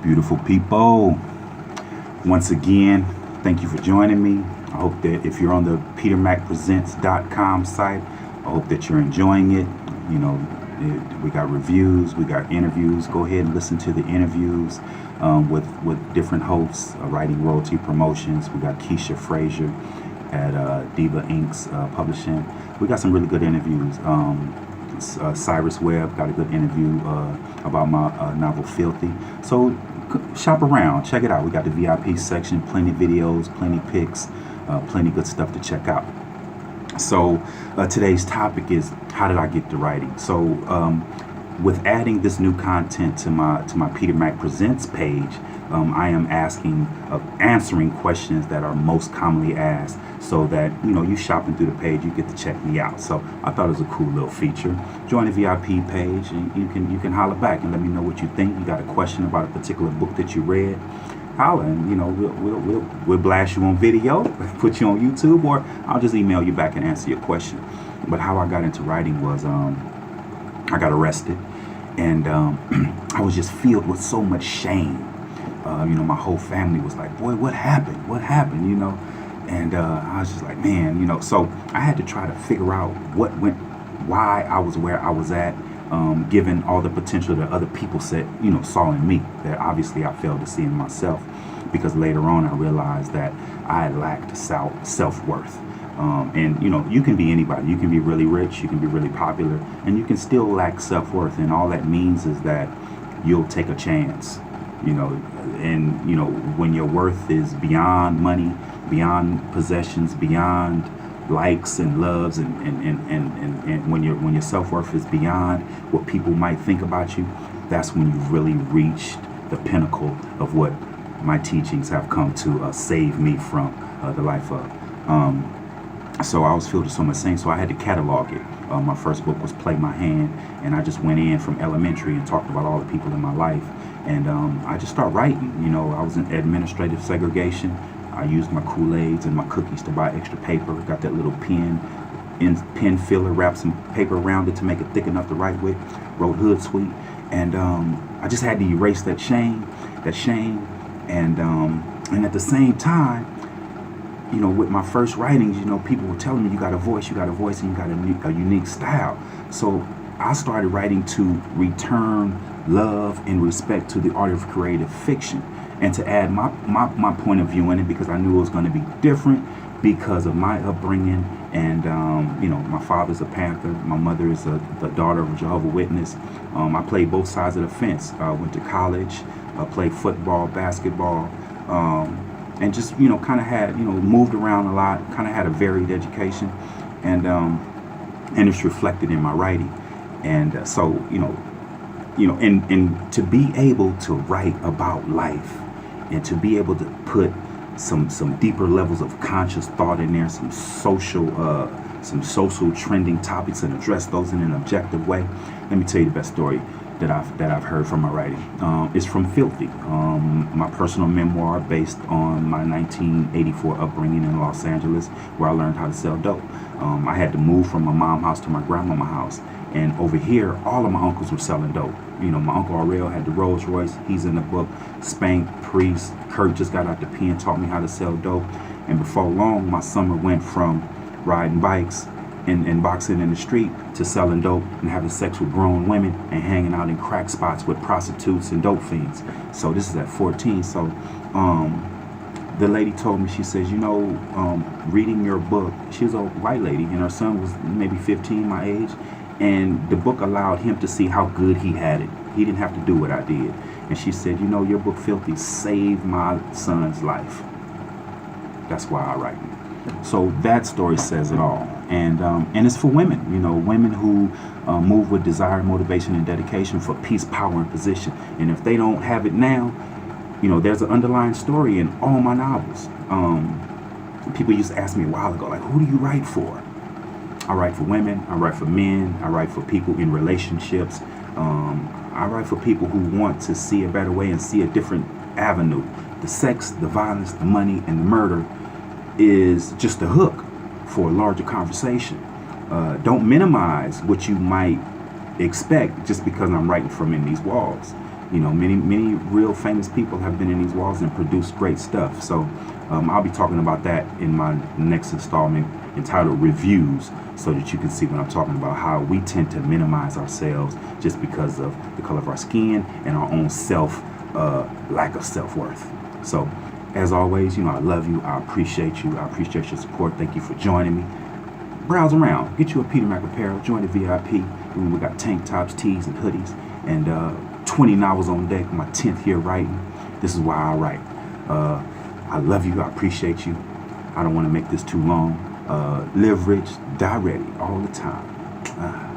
Beautiful people, once again, thank you for joining me. I hope that if you're on the petermackpresents.com site, I hope that you're enjoying it. You know, we got reviews, we got interviews. Go ahead and listen to the interviews with different hosts, Writing Royalty Promotions. We got Keisha Frazier at Diva Inc.'s publishing. We got some really good interviews. Cyrus Webb got a good interview about my novel Filthy. So shop around, check it out. We got the VIP section, plenty of videos, plenty of pics, plenty of good stuff to check out. So today's topic is, how did I get to writing? So with adding this new content to my Peter Mack Presents page, I am answering questions that are most commonly asked, so that you shopping through the page, you get to check me out. So I thought it was a cool little feature. Join the VIP page, and you can holler back and let me know what you think. You got a question about a particular book that you read, holler, and we'll blast you on video, put you on YouTube, or I'll just email you back and answer your question. But how I got into writing was I got arrested, and I was just filled with so much shame. My whole family was like, boy, what happened? What happened? And I was just like, man, so I had to try to figure out why I was where I was at, given all the potential that other people saw in me, that obviously I failed to see in myself, because later on I realized that I lacked self-worth. And you can be anybody. You can be really rich, you can be really popular, and you can still lack self-worth. And all that means is that you'll take a chance, and when your worth is beyond money, beyond possessions, beyond likes and loves, and when your self-worth is beyond what people might think about you, that's when you've really reached the pinnacle of what my teachings have come to save me from the life of. So I was filled with so much shame, so I had to catalog it. My first book was Play My Hand, and I just went in from elementary and talked about all the people in my life. And I just started writing. I was in administrative segregation. I used my Kool-Aids and my cookies to buy extra paper. Got that little pen filler, wrapped some paper around it to make it thick enough to write with. Wrote Hootsuite, and I just had to erase that shame, and at the same time, with my first writings, people were telling me, you got a voice, and you got a unique style. So I started writing to return love and respect to the art of creative fiction, and to add my point of view in it, because I knew it was going to be different because of my upbringing. And my father's a Panther, my mother is the daughter of a Jehovah's Witness. I played both sides of the fence. Went to college, played football, basketball, and just kind of had moved around a lot, kind of had a varied education, and it's reflected in my writing. And so and to be able to write about life, and to be able to put some deeper levels of conscious thought in there, some social trending topics, and address those in an objective way. Let me tell you the best story that I've heard from my writing. It's from Filthy, my personal memoir based on my 1984 upbringing in Los Angeles, where I learned how to sell dope. I had to move from my mom's house to my grandmama's house, and over here, all of my uncles were selling dope. My Uncle Aurel had the Rolls Royce. He's in the book. Spank, Priest, Kurt just got out the pen, taught me how to sell dope. And before long, my summer went from riding bikes and boxing in the street to selling dope and having sex with grown women and hanging out in crack spots with prostitutes and dope fiends. So this is at 14. So the lady told me, she says, reading your book, she was a white lady, and her son was maybe 15, my age, and the book allowed him to see how good he had it. He didn't have to do what I did. And she said, your book Filthy saved my son's life. That's why I write it. So that story says it all. And it's for women, women who move with desire, motivation, and dedication for peace, power, and position. And if they don't have it now, there's an underlying story in all my novels. People used to ask me a while ago, like, who do you write for? I write for women, I write for men, I write for people in relationships. I write for people who want to see a better way and see a different avenue. The sex, the violence, the money, and the murder is just a hook for a larger conversation. Don't minimize what you might expect just because I'm writing from in these walls. You know, many real famous people have been in these walls and produced great stuff. So I'll be talking about that in my next installment entitled Reviews, so that you can see what I'm talking about, how we tend to minimize ourselves just because of the color of our skin and our own lack of self-worth. So as always, you know, I love you. I appreciate you. I appreciate your support. Thank you for joining me. Browse around. Get you a Peter Mack apparel. Join the VIP. We got tank tops, tees, and hoodies. And 20 novels on deck. My 10th year writing. This is why I write. I love you. I appreciate you. I don't want to make this too long. Live rich, die ready all the time.